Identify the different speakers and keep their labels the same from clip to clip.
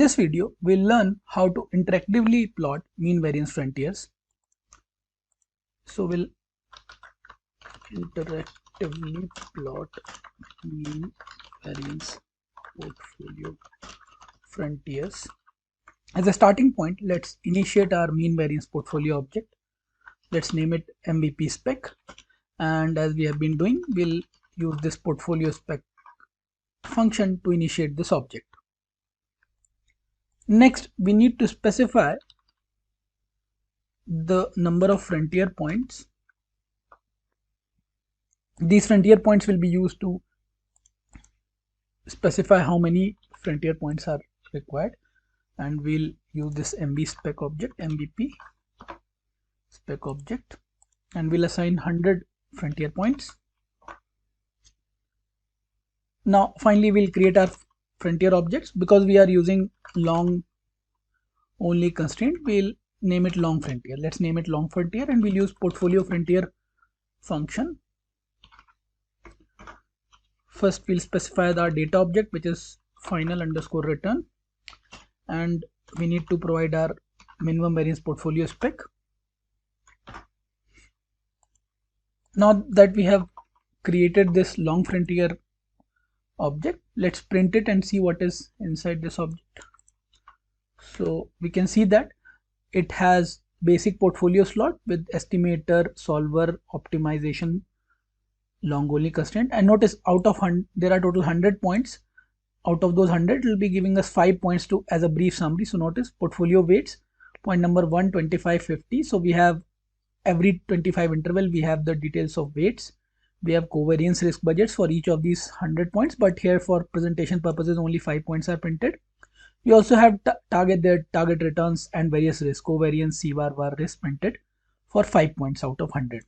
Speaker 1: this video, we'll learn how to interactively plot mean variance frontiers. So we'll interactively plot mean variance portfolio frontiers. As a starting point, let's initiate our mean variance portfolio object. Let's name it MVP spec, and as we have been doing, we'll use this portfolio spec function to initiate this object. Next, we need to specify the number of frontier points. These frontier points will be used to specify how many frontier points are required, and we'll use this MV spec object, MVP spec object, and we'll assign 100 frontier points. Now finally we'll create our frontier objects. Because we are using long only constraint, we'll name it long frontier. Let's name it long frontier, and we'll use portfolio frontier function. First we'll specify the data object, which is final underscore return, and we need to provide our minimum variance portfolio spec. Now that we have created this long frontier object, let's print it and see what is inside this object. So we can see that it has basic portfolio slot with estimator, solver, optimization, long only constraint, and notice out of 100 there are total 100 points. Out of those 100, it will be giving us 5 points to as a brief summary. So notice portfolio weights, point number 1, 25, 50. So we have every 25 interval, we have the details of weights. We have covariance risk budgets for each of these 100 points, but here for presentation purposes only 5 points are printed. We also have target returns and various risk, covariance, CVAR, VAR risk printed for 5 points out of 100.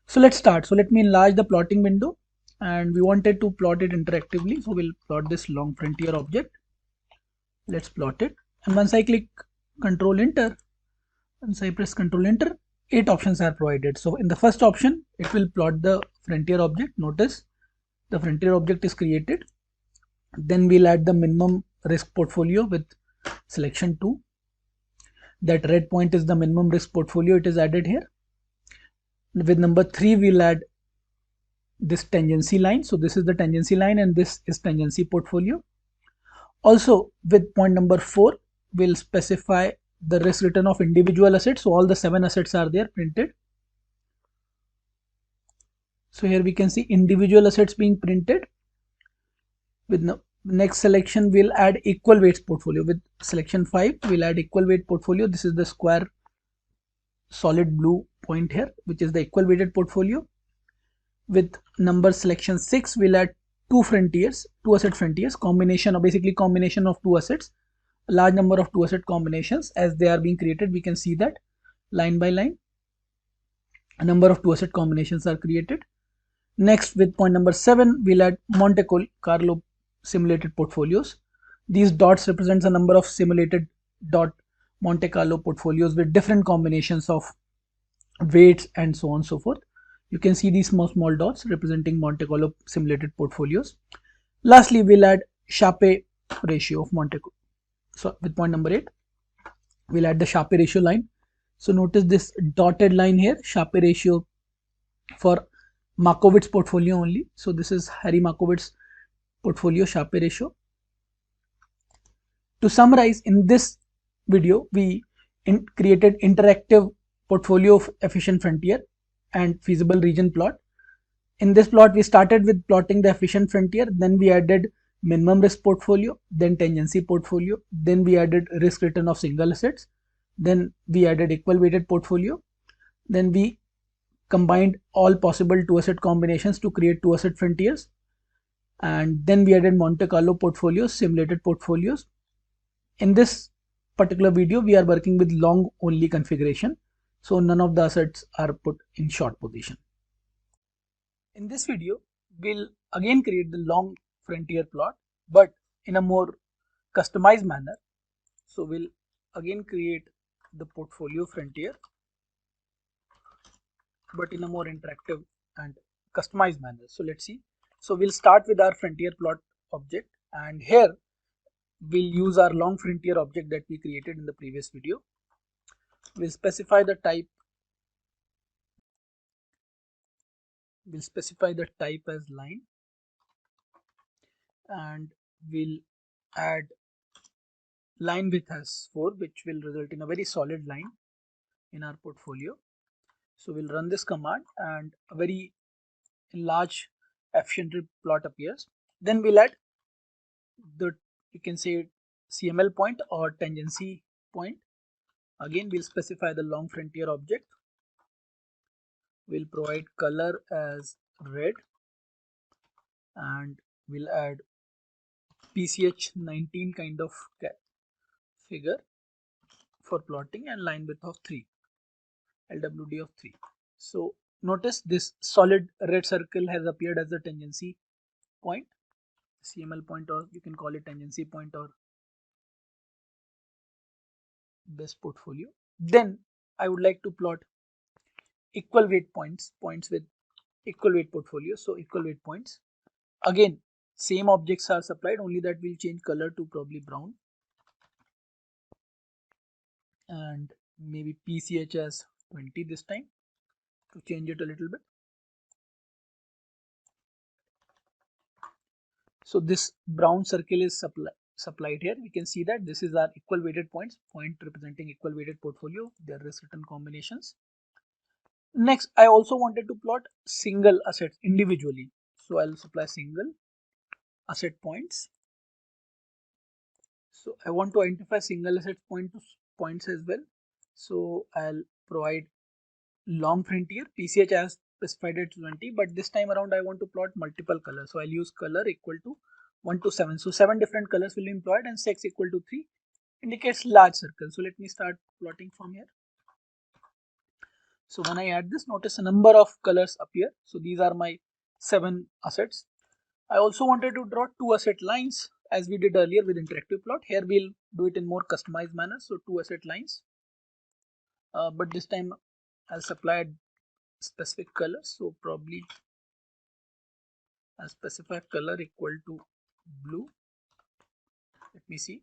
Speaker 1: So let's start. So let me enlarge the plotting window, and we wanted to plot it interactively. So we'll plot this long frontier object. Let's plot it, and once I click Control Enter, once I press Control Enter, 8 options are provided. So in the first option, it will plot the frontier object. Notice the frontier object is created. Then we'll add the minimum risk portfolio with selection 2. That red point is the minimum risk portfolio, it is added here. With number 3, we'll add this tangency line. So this is the tangency line, and this is tangency portfolio. Also with point number 4, we'll specify the risk return of individual assets. So all the 7 assets are there printed. So here we can see individual assets being printed. With the next selection, we'll add equal weights portfolio. With selection 5, we'll add equal weight portfolio. This is the square solid blue point here, which is the equal weighted portfolio. With number selection 6, we'll add 2 asset frontiers, combination of basically combination of 2 assets. A large number of 2 asset combinations as they are being created. We can see that line by line a number of 2 asset combinations are created. Next, with point number 7, we'll add Monte Carlo simulated portfolios. These dots represents a number of simulated Monte Carlo portfolios with different combinations of weights and so on and so forth. You can see these small dots representing Monte Carlo simulated portfolios. Lastly, we'll add Sharpe ratio of Monte Carlo. So with point number 8, we'll add the Sharpe ratio line. So notice this dotted line here, Sharpe ratio for Markowitz portfolio only. So this is Harry Markowitz portfolio Sharpe ratio. To summarize, in this video, we created interactive portfolio of efficient frontier and feasible region plot. In this plot, we started with plotting the efficient frontier, then we added minimum risk portfolio, then tangency portfolio, then we added risk return of single assets, then we added equal weighted portfolio, then we combined all possible 2 asset combinations to create 2 asset frontiers, and then we added Monte Carlo portfolios, simulated portfolios. In this particular video, we are working with long only configuration, so none of the assets are put in short position. In this video, we'll again create the long frontier plot, but in a more customized manner. So we'll again create the portfolio frontier, but in a more interactive and customized manner. So let's see. So we'll start with our frontier plot object, and here we'll use our long frontier object that we created in the previous video. We'll specify the type. We'll specify the type as line, and we'll add line width as 4, which will result in a very solid line in our portfolio. So we'll run this command and a very large efficient plot appears. Then we'll add the, you can say, CML point or tangency point. Again, we'll specify the long frontier object. We'll provide color as red, and we'll add PCH 19 kind of figure for plotting, and line width of 3, LWD of 3. So notice this solid red circle has appeared as the tangency point, CML point, or you can call it tangency point or best portfolio. Then I would like to plot equal weight points with equal weight portfolio. So equal weight points, again same objects are supplied, only that we'll change color to probably brown, and maybe PCH as 20 this time to change it a little bit. So this brown circle is supplied here. We can see that this is our equal weighted points, point representing equal weighted portfolio. There are certain combinations. Next, I also wanted to plot single assets individually. So I'll supply single asset points. So I want to identify single asset points as well. So I'll provide long frontier, PCH as specified at 20, but this time around I want to plot multiple colors. So I'll use color equal to 1 to 7. So 7 different colors will be employed, and sex equal to 3 indicates large circle. So let me start plotting from here. So when I add this, notice a number of colors appear. So these are my 7 assets. I also wanted to draw 2 asset lines as we did earlier with interactive plot. Here we'll do it in more customized manner. So 2 asset lines, but this time I'll supply specific colors. So probably I'll specify color equal to blue. Let me see.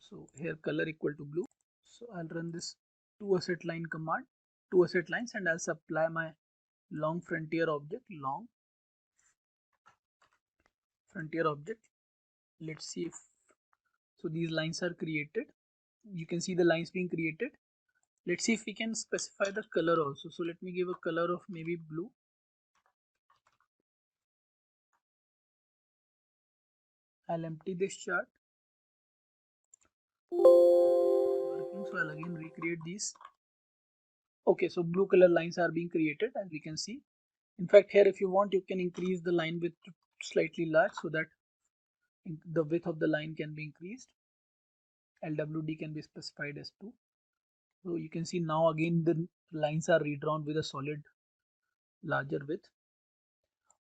Speaker 1: So here color equal to blue. So I'll run this 2 asset line command, 2 asset lines, and I'll supply my long frontier object, long frontier object. Let's see if, so these lines are created. You can see the lines being created. Let's see if we can specify the color also. So let me give a color of maybe blue. I'll empty this chart. Working, so I'll again recreate these. Okay, so blue color lines are being created, as we can see. In fact, here if you want, you can increase the line width to slightly large so that the width of the line can be increased. LWD can be specified as 2. So you can see now again the lines are redrawn with a solid larger width.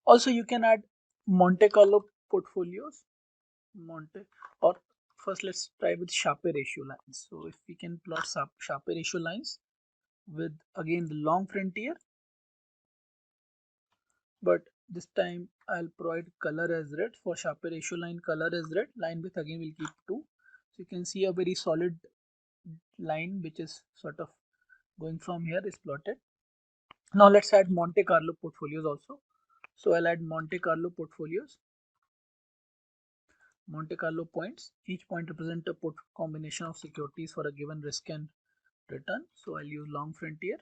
Speaker 1: Also you can add Monte Carlo portfolios. Or first let's try with Sharpe ratio lines. So if we can plot Sharpe ratio lines with again the long frontier, but this time I'll provide color as red. For Sharpe ratio line, color as red, line width again will keep 2. So you can see a very solid line which is sort of going from here is plotted. Now let's add Monte Carlo portfolios also. So I'll add Monte Carlo portfolios, Monte Carlo points. Each point represents a combination of securities for a given risk and return. So I'll use long frontier.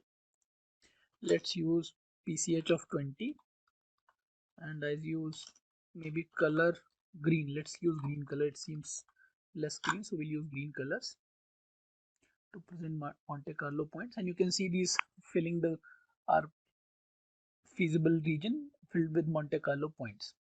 Speaker 1: Let's use PCH of 20, and I use maybe color green. Let's use green color. It seems less green, so we'll use green colors to present Monte Carlo points. And you can see these filling our feasible region filled with Monte Carlo points.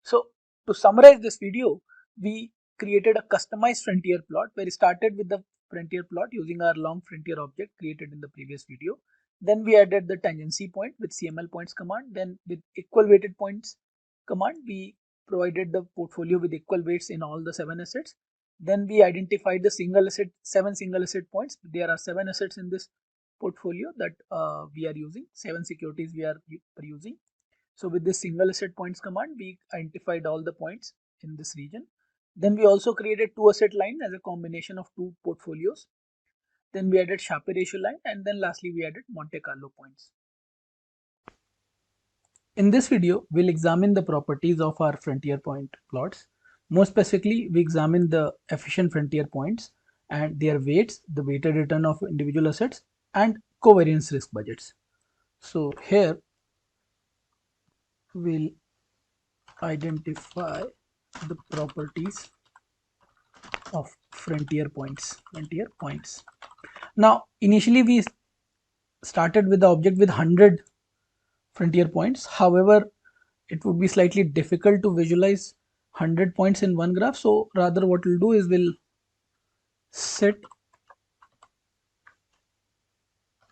Speaker 1: So to summarize this video, we created a customized frontier plot where we started with the frontier plot using our long frontier object created in the previous video. Then we added the tangency point with CML points command. Then with equal weighted points command, we provided the portfolio with equal weights in all the 7 assets. Then we identified the 7 single asset points. There are 7 assets in this portfolio that we are using, 7 securities we are using. So with this single asset points command, we identified all the points in this region. Then we also created two asset line as a combination of two portfolios. Then we added Sharpe ratio line, and then lastly we added Monte Carlo points. In this video, we'll examine the properties of our frontier point plots. More specifically, we examine the efficient frontier points and their weights, the weighted return of individual assets, and covariance risk budgets. So here we'll identify the properties of frontier points. Now, initially we started with the object with 100 frontier points. However, it would be slightly difficult to visualize 100 points in one graph. So rather what we'll do is we'll set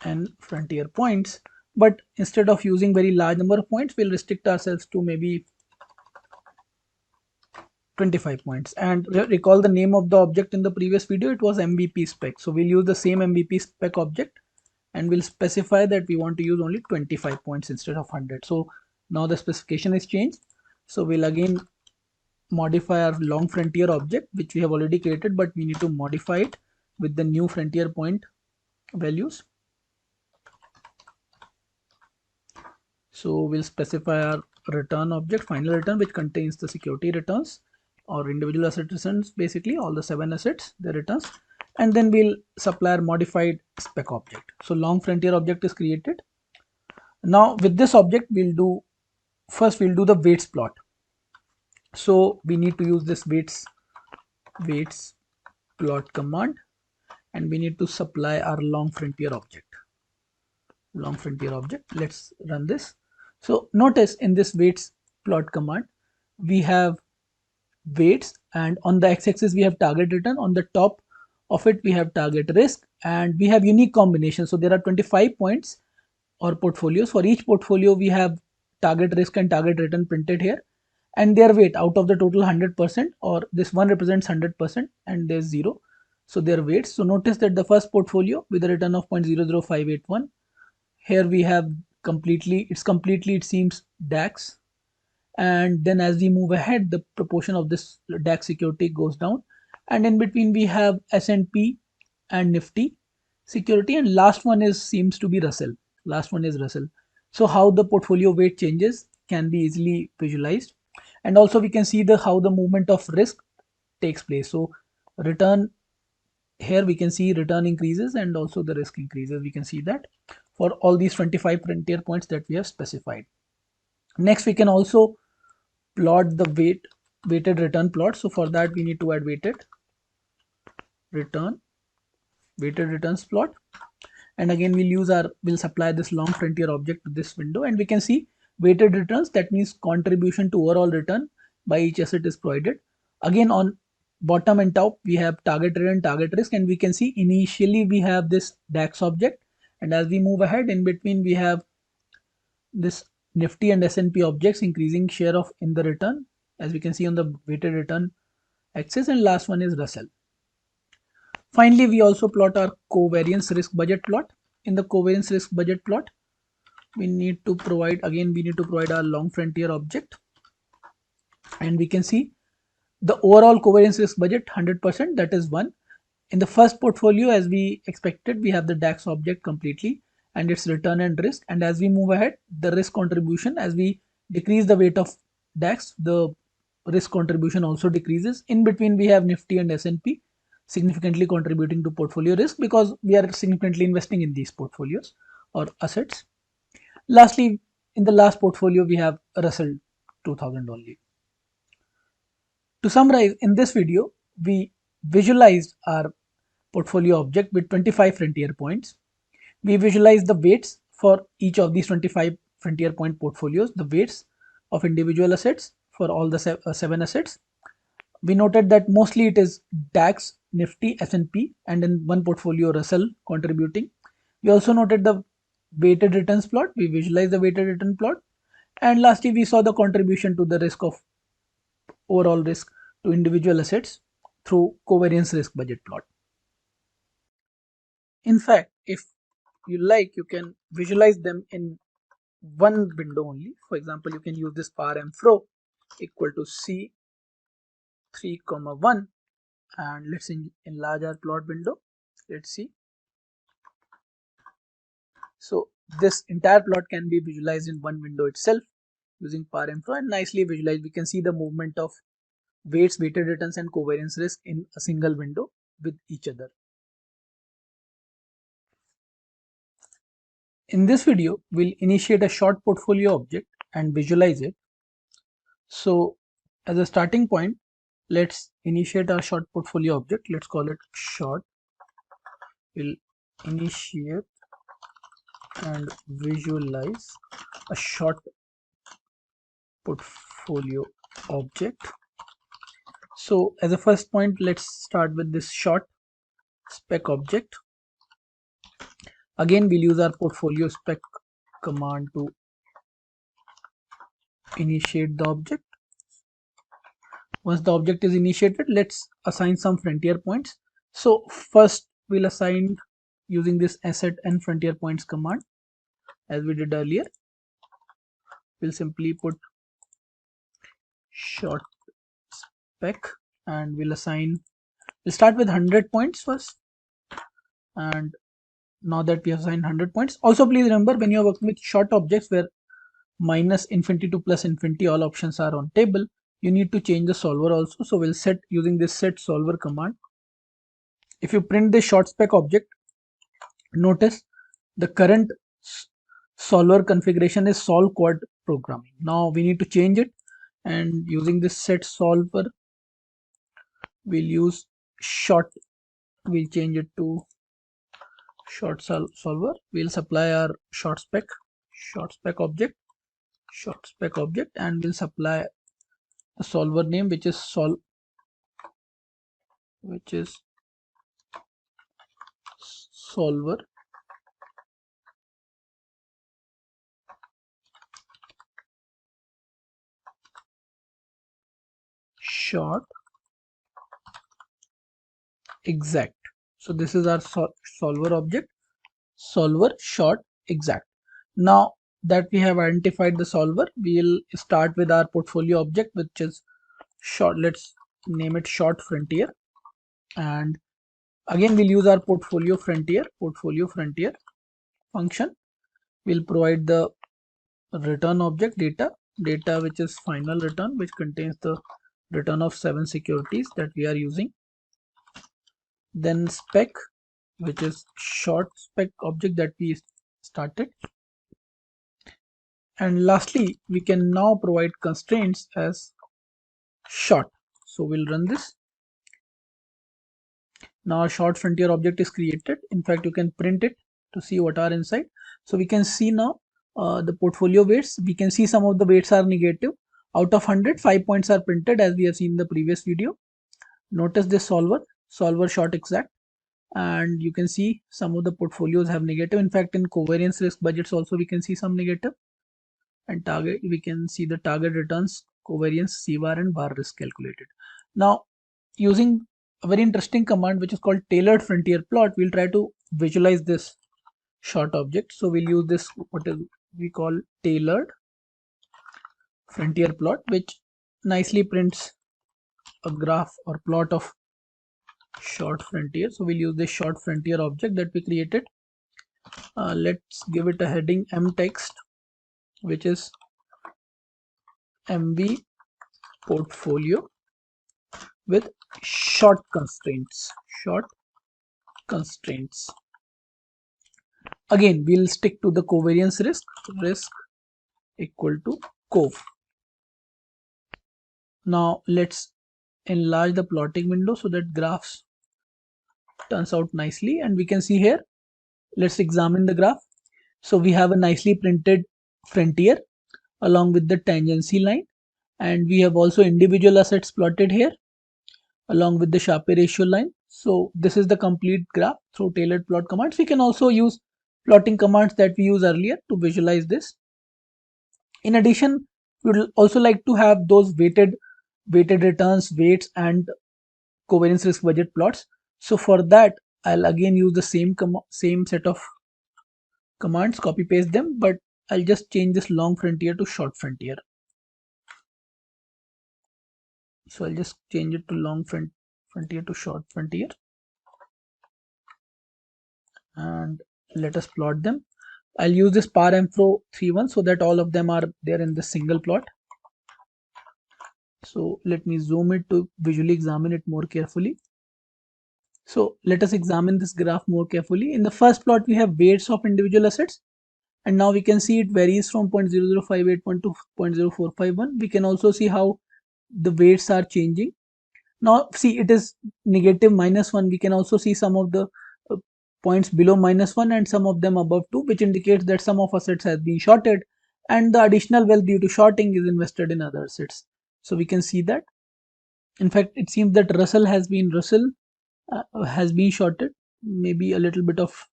Speaker 1: n frontier points, but instead of using very large number of points, we'll restrict ourselves to maybe 25 points. And recall the name of the object in the previous video, it was MVP spec. So we'll use the same MVP spec object and we'll specify that we want to use only 25 points instead of 100. So now the specification is changed. So we'll again modify our long frontier object, which we have already created, but we need to modify it with the new frontier point values. So we'll specify our return object, final return, which contains the security returns or individual asset returns, basically all the 7 assets, the returns, and then we'll supply our modified spec object. So long frontier object is created. Now with this object, we'll do the weights plot. So we need to use this weights plot command, and we need to supply our long frontier object. Let's run this. So notice in this weights plot command, we have weights, and on the x-axis we have target return, on the top of it we have target risk, and we have unique combinations. So there are 25 points or portfolios. For each portfolio we have target risk and target return printed here, and their weight out of the total 100%, or this one represents 100% and there's 0. So their weights. So notice that the first portfolio with a return of 0.00581, here we have it seems DAX, and then as we move ahead the proportion of this DAX security goes down, and in between we have S&P and Nifty security, and last one seems to be Russell. So how the portfolio weight changes can be easily visualized, and also we can see how the movement of risk takes place. So return, here we can see return increases and also the risk increases. We can see that for all these 25 frontier points that we have specified. Next, we can also plot the weighted return plot. So for that we need to add weighted returns plot, and again we'll supply this long frontier object to this window, and we can see weighted returns. That means contribution to overall return by each asset is provided. Again, on bottom and top we have target return, target risk, and we can see initially we have this DAX object, and as we move ahead in between we have this Nifty and S&P objects increasing share of in the return, as we can see on the weighted return axis, and last one is Russell. Finally, we also plot our covariance risk budget plot. In the covariance risk budget plot, we need to provide our long frontier object, and we can see the overall covariance risk budget 100%, that is 1. In the first portfolio, as we expected, we have the DAX object completely and its return and risk, and as we move ahead the risk contribution, as we decrease the weight of DAX, the risk contribution also decreases. In between we have Nifty and S&P significantly contributing to portfolio risk because we are significantly investing in these portfolios or assets. Lastly, in the last portfolio we have Russell 2000 only. To summarize, in this video we visualized our portfolio object with 25 frontier points. We visualize the weights for each of these 25 frontier point portfolios, the weights of individual assets for all the 7 assets. We noted that mostly it is DAX, Nifty, S&P, and in one portfolio Russell contributing. We also noted the weighted returns plot. We visualized the weighted return plot, and lastly we saw the contribution to the risk of overall risk to individual assets through covariance risk budget plot. In fact, if you like, you can visualize them in one window only. For example, you can use this par m fro equal to C 3, 1, and let's enlarge our plot window. Let's see. So this entire plot can be visualized in one window itself using KANPUR-NPTEL, and nicely visualized. We can see the movement of weights, weighted returns, and covariance risk in a single window with each other. In this video, we'll initiate a short portfolio object and visualize it. So as a starting point, let's initiate our short portfolio object. Let's call it short. We'll initiate and visualize a short portfolio object. So as a first point, let's start with this short spec object. Again, we'll use our portfolio spec command to initiate the object. Once the object is initiated, let's assign some frontier points. So first we'll assign using this asset and frontier points command, as we did earlier. We'll simply put short spec and we'll start with 100 points first. And now that we have assigned 100 points, also please remember, when you're working with short objects where minus infinity to plus infinity all options are on table, you need to change the solver also. So we'll set using this set solver command. If you print this short spec object, notice the current solver configuration is solve quad programming. Now we need to change it, and using this set solver, we'll use short. We'll change it to short solver. We'll supply our short spec object, and we'll supply a solver name which is solver short exact. So this is our solver object, solver short exact. Now that we have identified the solver, we'll start with our portfolio object, which is short. Let's name it short frontier, and again we'll use our portfolio frontier function. We'll provide the return object data which is final return, which contains the return of 7 securities that we are using. Then spec, which is short spec object that we started. And lastly, we can now provide constraints as short. So we'll run this. Now our short frontier object is created. In fact, you can print it to see what are inside. So we can see now the portfolio weights. We can see some of the weights are negative. Out of 100, 5 points are printed, as we have seen in the previous video. Notice this solver short exact, and you can see some of the portfolios have negative. In fact, in covariance risk budgets also we can see some negative. And target, we can see the target returns, covariance, C bar and bar risk calculated. Now using a very interesting command which is called tailored frontier plot, we'll try to visualize this short object. So we'll use this, what we call tailored frontier plot, which nicely prints a graph or plot of short frontier. So we'll use this short frontier object that we created. Let's give it a heading M text, which is MV portfolio with short constraints. Again, we'll stick to the covariance risk equal to cov. Now let's enlarge the plotting window so that graphs turns out nicely, and we can see here. Let's examine the graph. So we have a nicely printed frontier along with the tangency line, and we have also individual assets plotted here along with the Sharpe ratio line. So this is the complete graph through tailored plot commands. We can also use plotting commands that we used earlier to visualize this. In addition, we would also like to have those weighted returns, weights and covariance risk budget plots. So for that, I'll again use the same set of commands, copy paste them, but I'll just change this long frontier to short frontier. So I'll just change it to long frontier to short frontier, and let us plot them. I'll use this par-info 31 so that all of them are there in the single plot. So let me zoom it to visually examine it more carefully. So let us examine this graph more carefully. In the first plot, we have weights of individual assets, and now we can see it varies from 0.0058 to 0.0451. We can also see how the weights are changing. Now see, it is negative -1. We can also see some of the uh, points below -1 and some of them above 2, which indicates that some of assets has been shorted and the additional wealth due to shorting is invested in other assets. So we can see that. In fact, it seems that Russell has been shorted, maybe a little bit of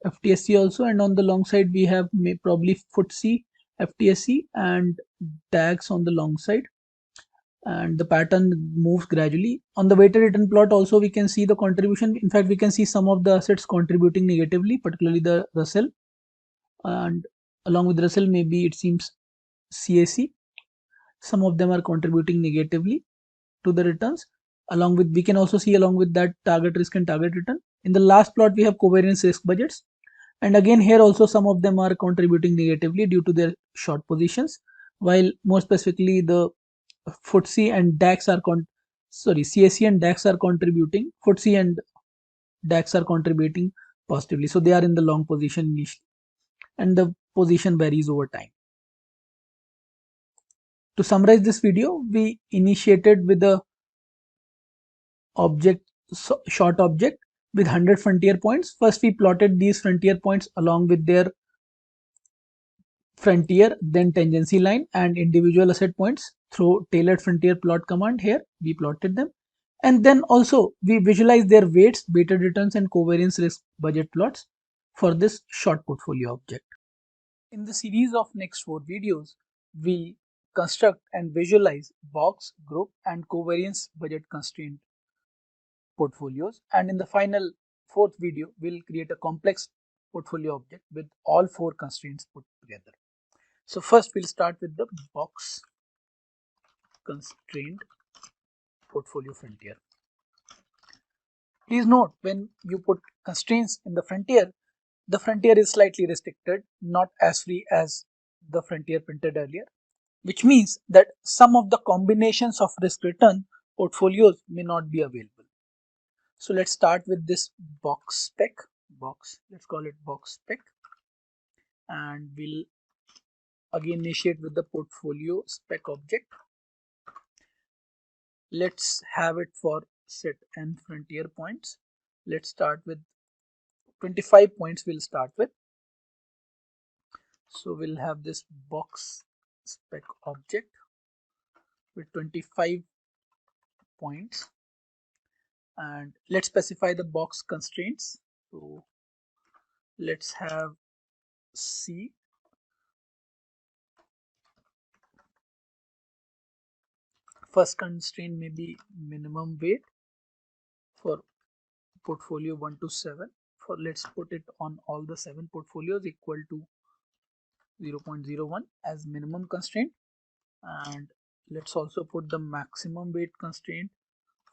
Speaker 1: FTSE also, and on the long side we have probably FTSE, FTSE and DAX on the long side, and the pattern moves gradually. On the weighted return plot also we can see the contribution. In fact, we can see some of the assets contributing negatively, particularly the Russell, and along with Russell maybe it seems CAC. Some of them are contributing negatively to the returns. Along with, we can also see along with that target risk and target return. In the last plot we have covariance risk budgets, and again here also some of them are contributing negatively due to their short positions, while more specifically the FTSE and DAX are CAC and DAX are contributing. FTSE and DAX are contributing positively, so they are in the long position initially, and the position varies over time. To summarize this video, we initiated with a short object with 100 frontier points. First we plotted these frontier points along with their frontier, then tangency line and individual asset points through tailored frontier plot command. Here we plotted them, and then also we visualize their weights, weighted returns and covariance risk budget plots for this short portfolio object. In the series of next 4 videos, we construct and visualize box, group and covariance budget constraint portfolios, and in the final 4th video we'll create a complex portfolio object with all 4 constraints put together. So first we'll start with the box constraint portfolio frontier. Please note, when you put constraints in the frontier is slightly restricted, not as free as the frontier printed earlier, which means that some of the combinations of risk return portfolios may not be available. So let's start with this box spec, let's call it box spec, and we'll again initiate with the portfolio spec object. Let's have it for set n frontier points. Let's start with 25 points. We'll start with, so we'll have this box spec object with 25 points, and let's specify the box constraints. So let's have C, first constraint may be minimum weight for portfolio 1 to 7. For let's put it on all the 7 portfolios equal to 0.01 as minimum constraint, and let's also put the maximum weight constraint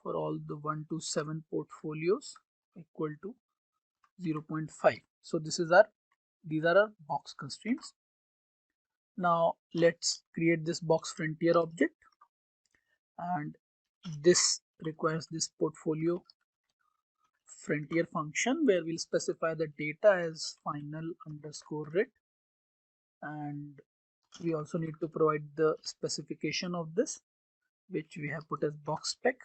Speaker 1: for all the 1 to 7 portfolios equal to 0.5. So these are our box constraints. Now let's create this box frontier object, and this requires this portfolio frontier function where we'll specify the data as final underscore ret, and we also need to provide the specification of this, which we have put as box spec,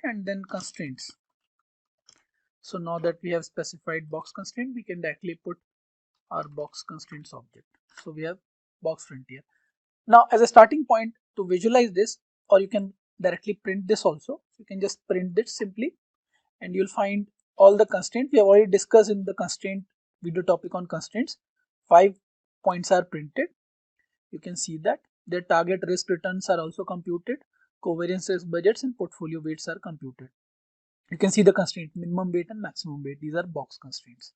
Speaker 1: and then constraints. So now that we have specified box constraint, we can directly put our box constraints object. So we have box frontier. Now as a starting point to visualize this, or you can directly print this also, you can just print this simply and you'll find all the constraints we have already discussed in the constraint video topic on constraints. 5 points are printed. You can see that their target risk returns are also computed, covariance risk budgets and portfolio weights are computed. You can see the constraint minimum weight and maximum weight. These are box constraints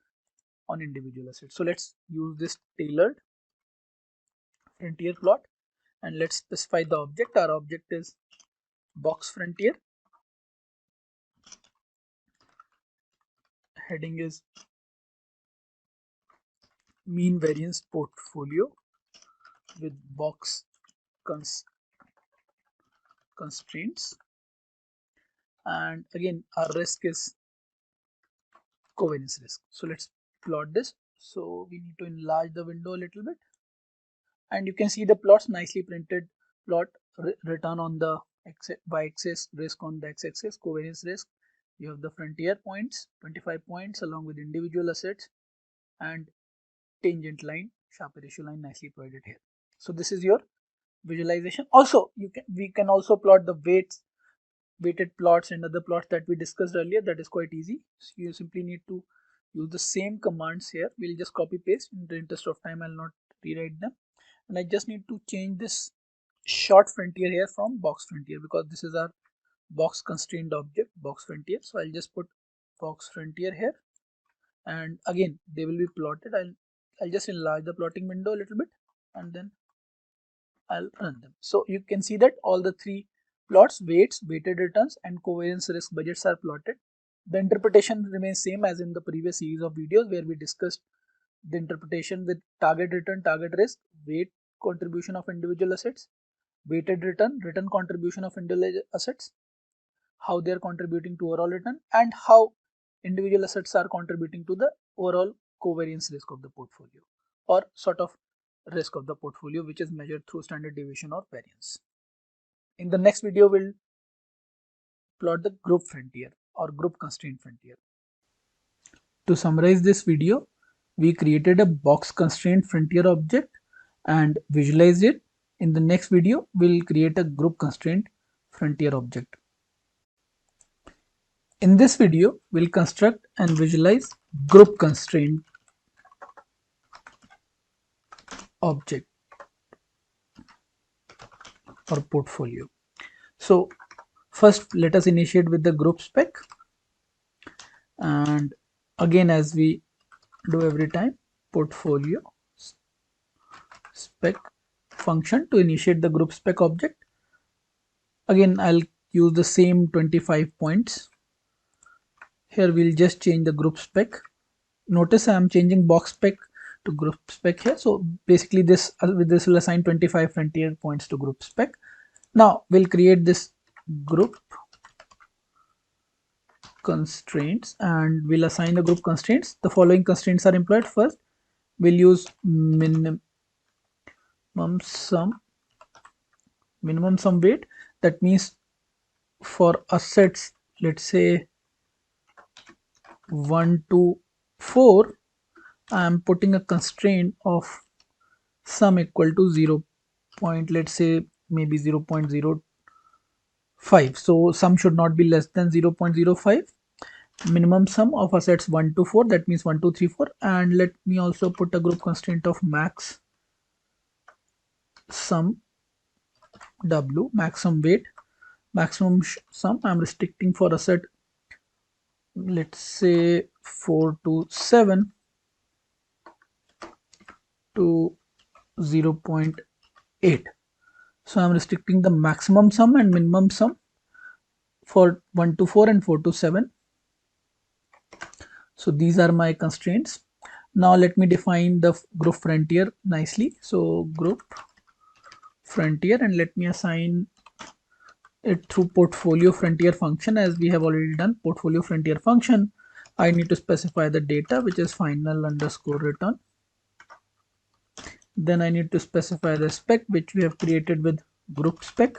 Speaker 1: on individual assets. So let's use this tailored frontier plot. and let's specify the object. Our object is box frontier. Heading is mean variance portfolio with box constraints, and again our risk is covariance risk. So let's plot this. So we need to enlarge the window a little bit, and you can see the plots nicely printed. Plot return on the y-axis, risk on the x-axis, covariance risk. You have the frontier points, 25 points along with individual assets, and tangent line, Sharpe ratio line nicely provided here. So this is your visualization. Also we can also plot the weighted plots and other plots that we discussed earlier. That is quite easy. So you simply need to use the same commands here. We'll just copy paste. In the interest of time, I'll not rewrite them, and I just need to change this short frontier here from box frontier, because this is our box constrained object, box frontier. So I'll just put box frontier here, and again they will be plotted. I'll just enlarge the plotting window a little bit, and then I'll run them. So you can see that all the three plots, weights, weighted returns, and covariance risk budgets are plotted. The interpretation remains same as in the previous series of videos where we discussed the interpretation with target return, target risk, weight contribution of individual assets, weighted return, return contribution of individual assets, how they are contributing to overall return, and how individual assets are contributing to the overall covariance risk of the portfolio, or sort of risk of the portfolio, which is measured through standard deviation or variance. In the next video, we'll plot the group frontier or group constraint frontier. To summarize this video, we created a box constraint frontier object and visualized it. In the next video, we'll create a group constraint frontier object. In this video, we'll construct and visualize group constraint object or portfolio. So first, let us initiate with the group spec, and again, as we do every time, portfolio spec function to initiate the group spec object. Again, I'll use the same 25 points. Here we'll just change the group spec. Notice I'm changing box spec to group spec here. So basically this will assign 25 frontier points to group spec. Now we'll create this group constraints and we'll assign the group constraints. The following constraints are employed. First, we'll use minimum sum weight. That means for assets, let's say 1 to 4, I am putting a constraint of sum equal to 0. Let's say maybe 0.05. So sum should not be less than 0.05. Minimum sum of assets 1 to 4, that means 1, 2, 3, 4. And let me also put a group constraint of max sum W, maximum weight, maximum sum. I'm restricting for asset, let's say 4 to 7 to 0.8. So I'm restricting the maximum sum and minimum sum for 1 to 4 and 4 to 7. So these are my constraints. Now let me define the group frontier nicely. So group frontier, and let me assign it through portfolio frontier function, as we have already done. Portfolio frontier function, I need to specify the data, which is final underscore return. Then I need to specify the spec, which we have created with group spec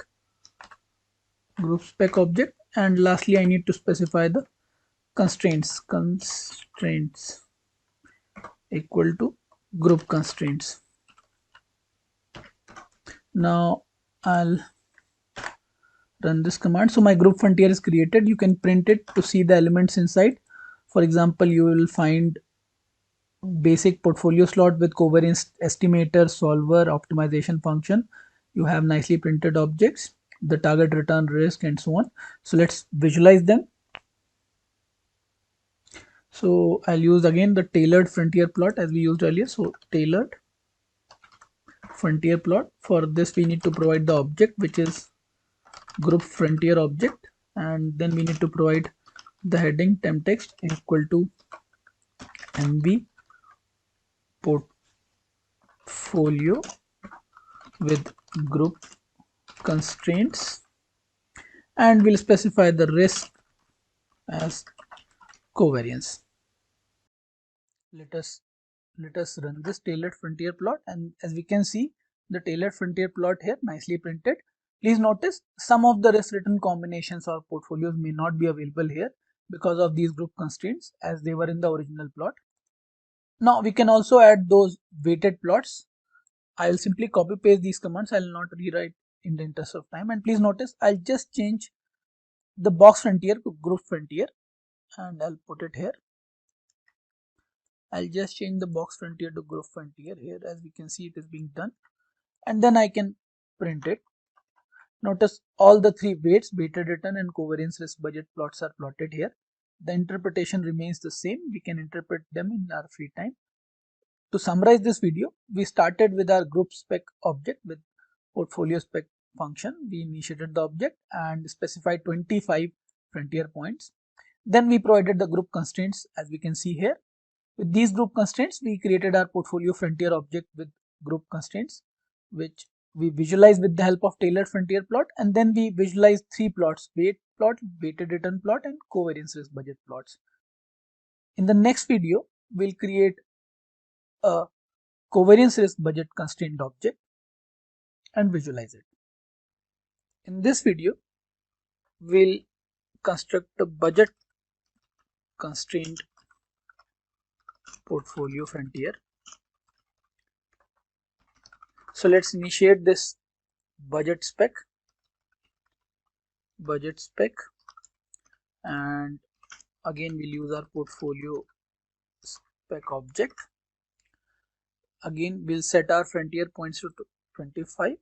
Speaker 1: object, and lastly I need to specify the constraints equal to group constraints. Now I'll run this command. So my group frontier is created. You can print it to see the elements inside. For example, you will find basic portfolio slot with covariance estimator, solver, optimization function. You have nicely printed objects, the target return, risk, and so on. So let's visualize them. So I'll use again the tailored frontier plot as we used earlier. So tailored frontier plot. For this we need to provide the object, which is group frontier object, and then we need to provide the heading temp text equal to MV portfolio with group constraints, and we'll specify the risk as covariance. Let us run this tailored frontier plot, and as we can see, the tailored frontier plot here nicely printed. Please notice some of the risk return combinations or portfolios may not be available here because of these group constraints as they were in the original plot. Now we can also add those weighted plots. I will simply copy paste these commands. I will not rewrite in the interest of time. And please notice I'll just change the box frontier to group frontier, and I'll put it here. I'll just change the box frontier to group frontier here. As we can see, it is being done, and then I can print it. Notice all the three weights, weighted return and covariance risk budget plots are plotted here. The interpretation remains the same. We can interpret them in our free time. To summarize this video, we started with our group spec object with portfolio spec function. We initiated the object and specified 25 frontier points. Then we provided the group constraints, as we can see here. With these group constraints, we created our portfolio frontier object with group constraints, which we visualize with the help of tailored frontier plot, and then we visualize three plots: weight plot, weighted return plot, and covariance risk budget plots. In the next video, we'll create a covariance risk budget constraint object and visualize it. In this video, we'll construct a budget constraint portfolio frontier. So let's initiate this budget spec, and again we'll use our portfolio spec object. Again we'll set our frontier points to 25,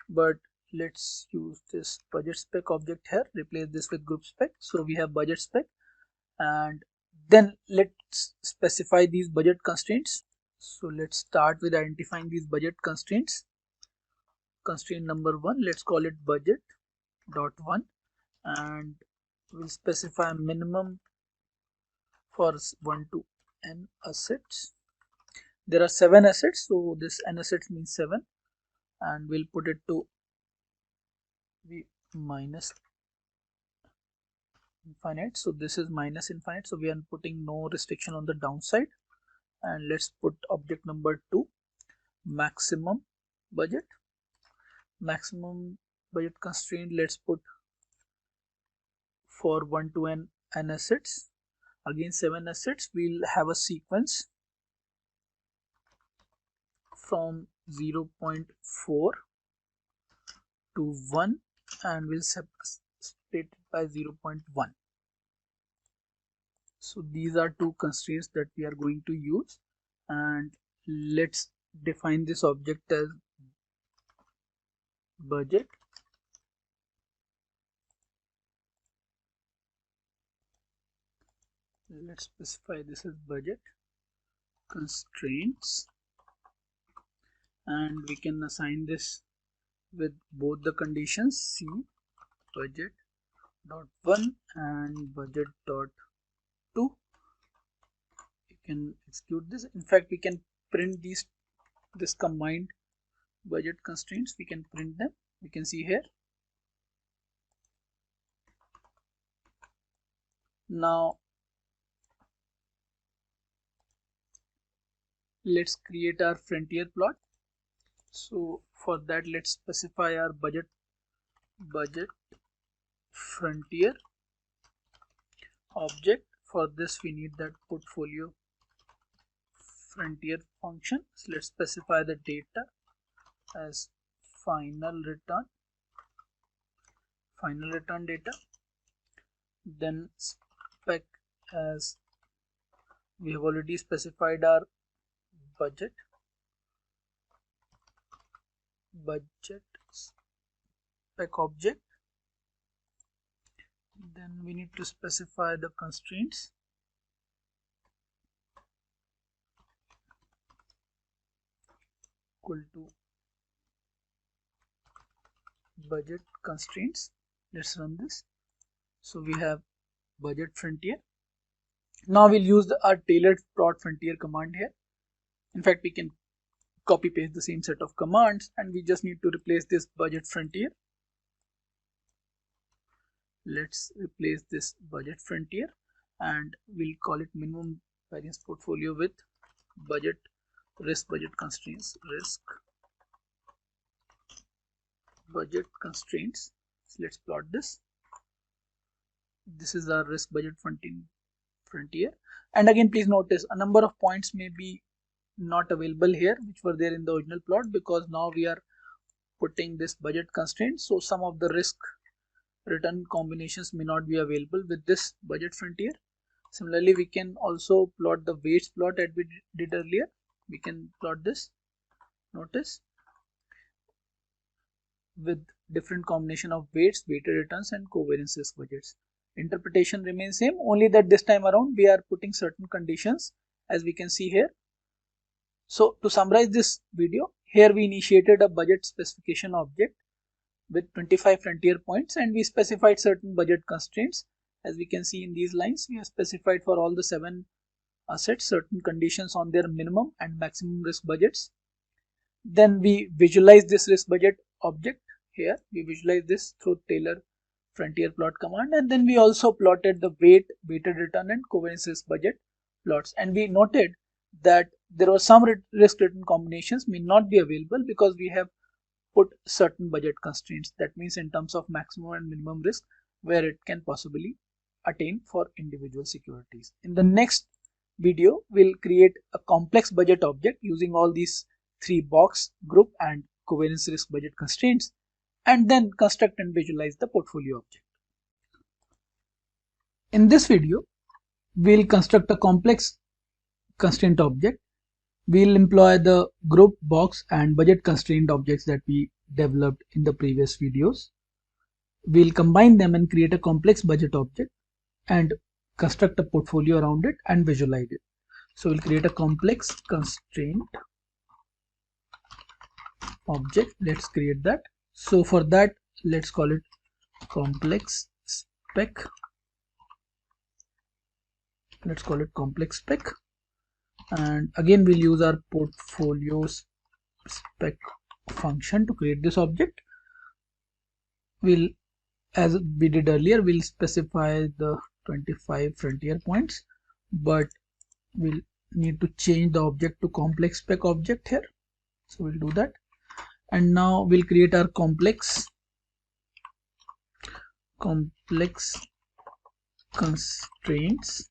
Speaker 1: but let's use this budget spec object here, replace this with group spec. So we have budget spec, and then let's specify these budget constraints. So let's start with identifying these budget constraints. Constraint number 1, let's call it budget dot 1, and we'll specify a minimum for 1 to n assets. There are 7 assets, so this n assets means 7, and we'll put it to v minus infinite. So this is minus infinite, so we are putting no restriction on the downside. And let's put object number 2, maximum budget constraint. Let's put for 1 to n assets, again 7 assets. We'll have a sequence from 0.4 to 1, and we'll split it by 0.1. So these are two constraints that we are going to use, and let's define this object as budget. Let's specify this as budget constraints, and we can assign this with both the conditions, C budget dot 1 and budget dot 2. You can execute this. In fact, we can print this combined budget constraints. We can print them. We can see here. Now let's create our frontier plot. So for that, let's specify our budget frontier object. For this we need that portfolio frontier function. So let's specify the data as final return data, then spec as we have already specified our budget spec object. Then we need to specify the constraints. Equal to budget constraints. Let's run this. So we have budget frontier. Now we'll use our tailored plot frontier command here. In fact, we can copy paste the same set of commands, and we just need to replace this budget frontier. Let's replace this budget frontier and we'll call it minimum variance portfolio with budget budget constraints, risk budget constraints. So let's plot this. This is our risk budget frontier, and again please notice a number of points may be not available here which were there in the original plot, because now we are putting this budget constraint, so some of the risk return combinations may not be available with this budget frontier. Similarly, we can also plot the weights plot that we did earlier. We can plot this, notice, with different combination of weights, weighted returns and covariance risk budgets. Interpretation remains same, only that this time around we are putting certain conditions, as we can see here. So to summarize this video, here we initiated a budget specification object with 25 frontier points, and we specified certain budget constraints. As we can see in these lines, we have specified for all the 7 assets certain conditions on their minimum and maximum risk budgets. Then we visualize this risk budget object here. We visualize this through Taylor frontier plot command, and then we also plotted the weighted return and covariance risk budget plots, and we noted that there were some risk return combinations may not be available because we have put certain budget constraints. That means in terms of maximum and minimum risk where it can possibly attain for individual securities. In the next video, we'll create a complex budget object using all these 3 box, group and covariance risk budget constraints, and then construct and visualize the portfolio object. In this video, we'll construct a complex constraint object. We'll employ the group, box and budget constraint objects that we developed in the previous videos. We'll combine them and create a complex budget object and construct a portfolio around it and visualize it. So we'll create a complex constraint object. Let's create that. So for that, let's call it complex spec. Let's call it complex spec, and again we'll use our portfolio spec function to create this object. We'll, as we did earlier, we'll specify the 25 frontier points, but we'll need to change the object to complex spec object here. So we'll do that, and now we'll create our complex constraints,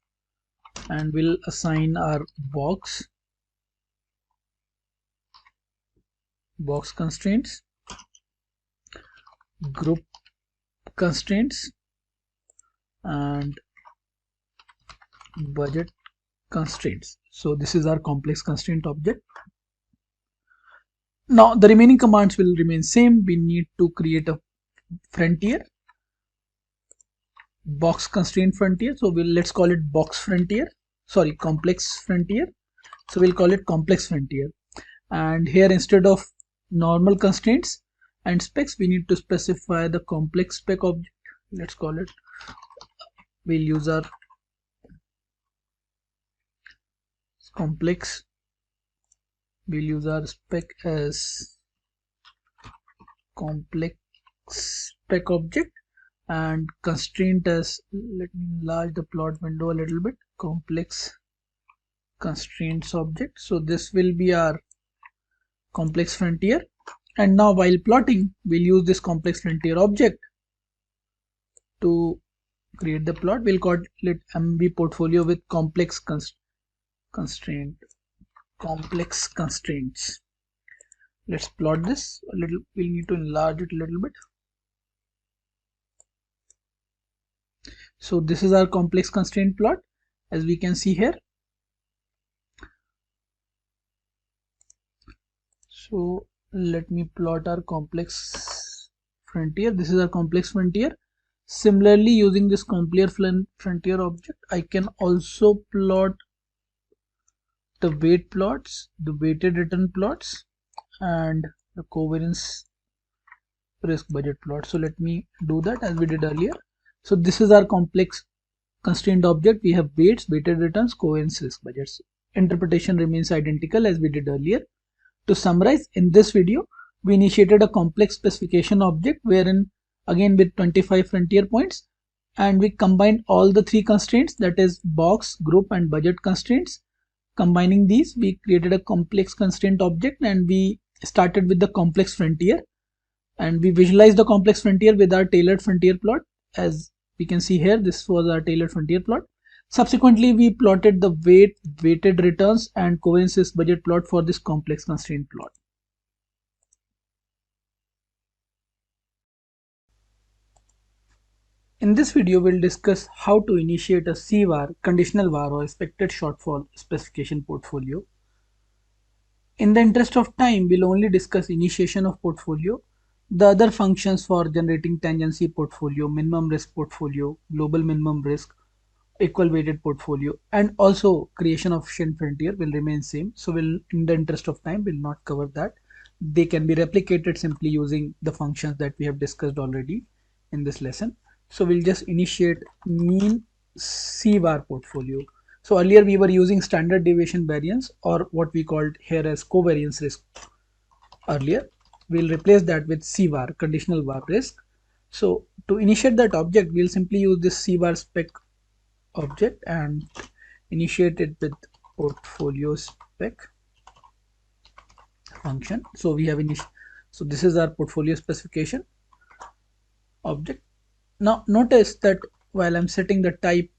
Speaker 1: and we'll assign our box constraints, group constraints and budget constraints. So this is our complex constraint object. Now the remaining commands will remain same. We need to create a frontier, box constraint frontier. So let's call it complex frontier. So we'll call it complex frontier, and here instead of normal constraints and specs, we need to specify the complex spec object. Let's call it, we'll use our complex, we'll use our spec as complex spec object, and constraint as, let me enlarge the plot window a little bit, complex constraints object. So this will be our complex frontier, and now while plotting, we'll use this complex frontier object to create the plot. We'll call it MB portfolio with complex constraints. Let's plot this a little. We'll need to enlarge it a little bit. So this is our complex constraint plot, as we can see here. So let me plot our complex frontier. This is our complex frontier. Similarly, using this complex frontier object, I can also plot the weight plots, the weighted return plots and the covariance risk budget plot. So let me do that as we did earlier. So this is our complex constraint object. We have weights, weighted returns, covariance, risk budgets. Interpretation remains identical as we did earlier. To summarize, in this video, we initiated a complex specification object wherein again with 25 frontier points, and we combined all the three constraints, that is box, group and budget constraints. Combining these, we created a complex constraint object and we started with the complex frontier, and we visualized the complex frontier with our tailored frontier plot. As we can see here, this was our tailored frontier plot. Subsequently, we plotted the weighted returns and covariance budget plot for this complex constraint plot. In this video, we'll discuss how to initiate a CVAR, conditional VAR or expected shortfall specification portfolio. In the interest of time, we'll only discuss initiation of portfolio. The other functions for generating tangency portfolio, minimum risk portfolio, global minimum risk, equal weighted portfolio, and also creation of Shin frontier will remain same. So we'll, in the interest of time, we'll not cover that. They can be replicated simply using the functions that we have discussed already in this lesson. So we'll just initiate mean CVAR portfolio. So earlier we were using standard deviation variance, or what we called here as covariance risk earlier. We'll replace that with CVAR, conditional VAR risk. So to initiate that object, we'll simply use this CVAR spec object and initiate it with portfolio spec function. So we have so this is our portfolio specification object. Now notice that while I'm setting the type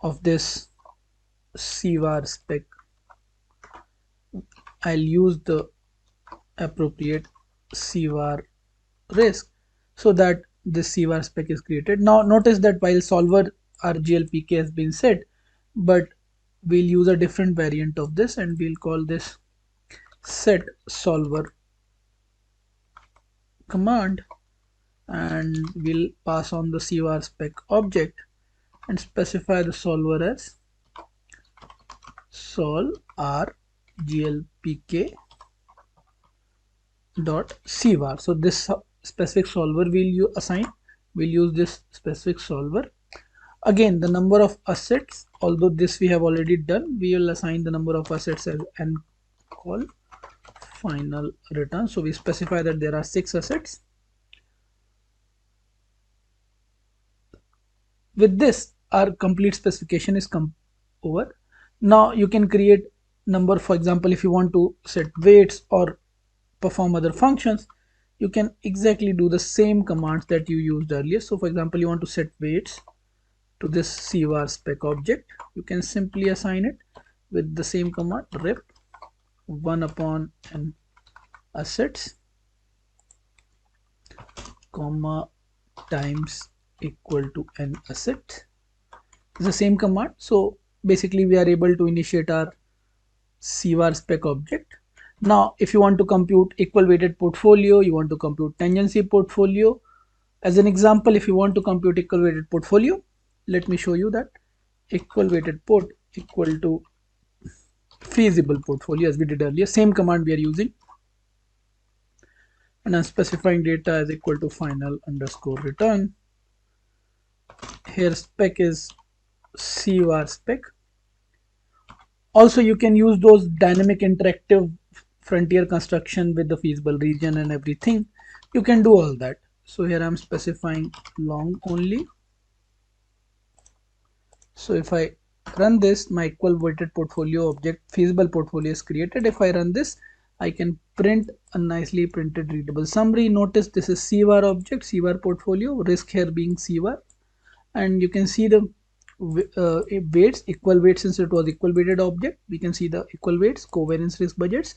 Speaker 1: of this CVAR spec, I'll use the appropriate CVAR risk so that this CVAR spec is created. Now notice that while solver RGLPK has been set, but we'll use a different variant of this and we'll call this set solver command, and we'll pass on the CVAR spec object and specify the solver as sol RGLPK dot CVAR. So this specific solver we'll assign, we'll use this specific solver. Again, the number of assets, although this we have already done, we will assign the number of assets as and call final return. So we specify that there are 6 assets. With this, our complete specification is over. Now you can create number. For example, if you want to set weights or perform other functions, you can exactly do the same commands that you used earlier. So for example, you want to set weights to this CVAR spec object, you can simply assign it with the same command, rep 1 upon n assets comma times equal to n asset. It's the same command. So basically we are able to initiate our CVAR spec object. Now if you want to compute equal weighted portfolio, you want to compute tangency portfolio. As an example, if you want to compute equal weighted portfolio, let me show you that. Equal weighted port equal to feasible portfolio, as we did earlier, same command we are using, and I'm specifying data as equal to final underscore return. Here spec is CVAR spec. Also you can use those dynamic interactive frontier construction with the feasible region and everything. You can do all that. So here I'm specifying long only. So if I run this, my equal weighted portfolio object feasible portfolio is created. If I run this, I can print a nicely printed readable summary. Notice this is CVAR object, CVAR portfolio, risk here being CVAR, and you can see the weights, equal weights. Since it was equal weighted object, we can see the equal weights, covariance risk budgets,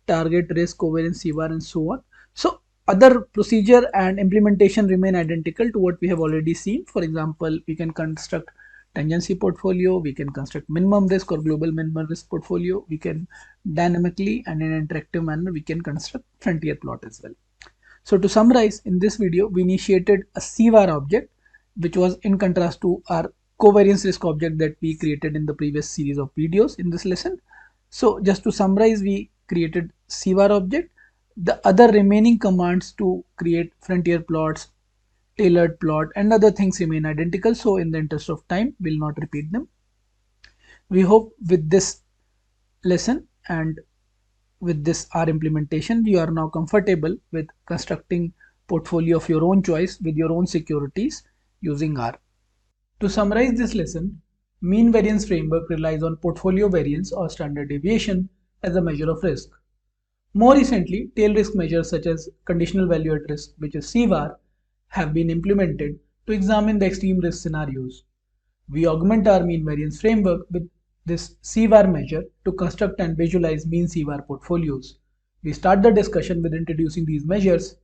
Speaker 1: target risk, covariance CVAR, and so on. So other procedure and implementation remain identical to what we have already seen. For example, we can construct tangency portfolio, we can construct minimum risk or global minimum risk portfolio, we can dynamically and in an interactive manner we can construct frontier plot as well. So to summarize, in this video we initiated a CVAR object, which was in contrast to our covariance risk object that we created in the previous series of videos in this lesson. So just to summarize, we created CVAR object. The other remaining commands to create frontier plots, tailored plot and other things remain identical, so in the interest of time we'll not repeat them. We hope with this lesson and with this R implementation you are now comfortable with constructing portfolio of your own choice with your own securities using R. To summarize this lesson, mean variance framework relies on portfolio variance or standard deviation as a measure of risk. More recently, tail risk measures such as conditional value at risk, which is CVAR, have been implemented to examine the extreme risk scenarios. We augment our mean variance framework with this CVAR measure to construct and visualize mean CVAR portfolios. We start the discussion with introducing these measures.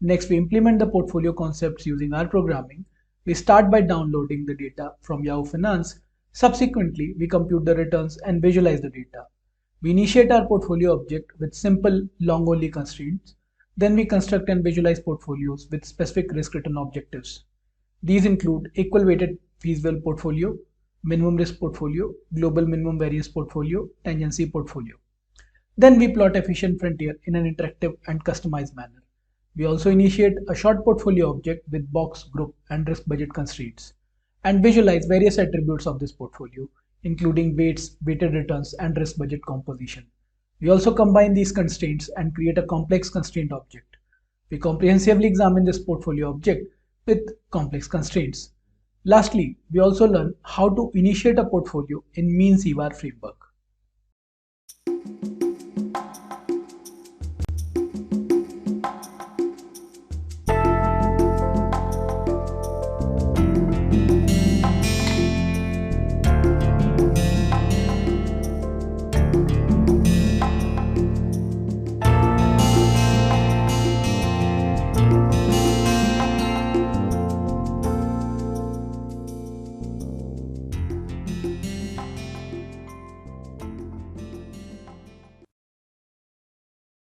Speaker 1: Next, we implement the portfolio concepts using R programming. We start by downloading the data from Yahoo Finance. Subsequently, we compute the returns and visualize the data. We initiate our portfolio object with simple long-only constraints. Then we construct and visualize portfolios with specific risk return objectives. These include equal weighted feasible portfolio, minimum risk portfolio, global minimum variance portfolio, tangency portfolio. Then we plot efficient frontier in an interactive and customized manner. We also initiate a short portfolio object with box, group, and risk budget constraints and visualize various attributes of this portfolio, including weights, weighted returns, and risk budget composition. We also combine these constraints and create a complex constraint object. We comprehensively examine this portfolio object with complex constraints. Lastly, we also learn how to initiate a portfolio in mean CVAR framework.